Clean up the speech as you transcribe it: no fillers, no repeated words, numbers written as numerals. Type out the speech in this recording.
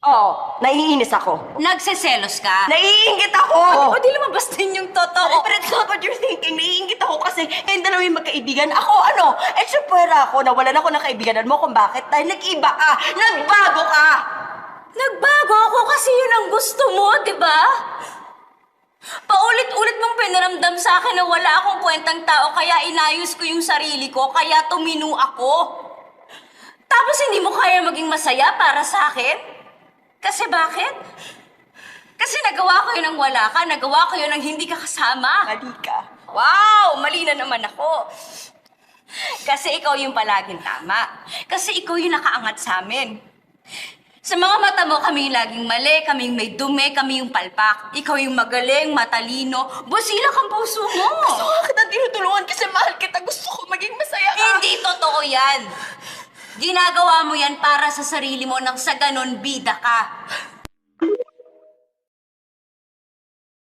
Oo, naiinis ako. Nagseselos ka? Naiingit ako! O di lumabas din yung totoo. But it's not what you're thinking. Naiingit ako kasi kayong dalawa yung magkaibigan. Ako ano? Supera ako. Nawalan ako ng kaibiganan mo kung bakit. Dahil nag-iba ka. Nagbago ka! Nagbago ako kasi yun ang gusto mo, di ba? Paulit-ulit mong pinaramdam sa akin na wala akong kwentang tao kaya inayos ko yung sarili ko, kaya tumino ako. Tapos hindi mo kaya maging masaya para sa akin? Kasi bakit? Kasi nagawa ko yun ng wala ka, nagawa ko yun ng hindi ka kasama. Mali ka. Wow! Mali na naman ako. Kasi ikaw yung palaging tama. Kasi ikaw yung nakaangat sa amin. Sa mga mata mo, kami yung laging mali, kami yung may dumi, kami yung palpak. Ikaw yung magaling, matalino, busilak ang puso mo. Gusto ka kita tinutulungan kasi mahal kita. Gusto ko maging masaya ka. Hindi totoo yan. Ginagawa mo yan para sa sarili mo nang sa ganon bida ka.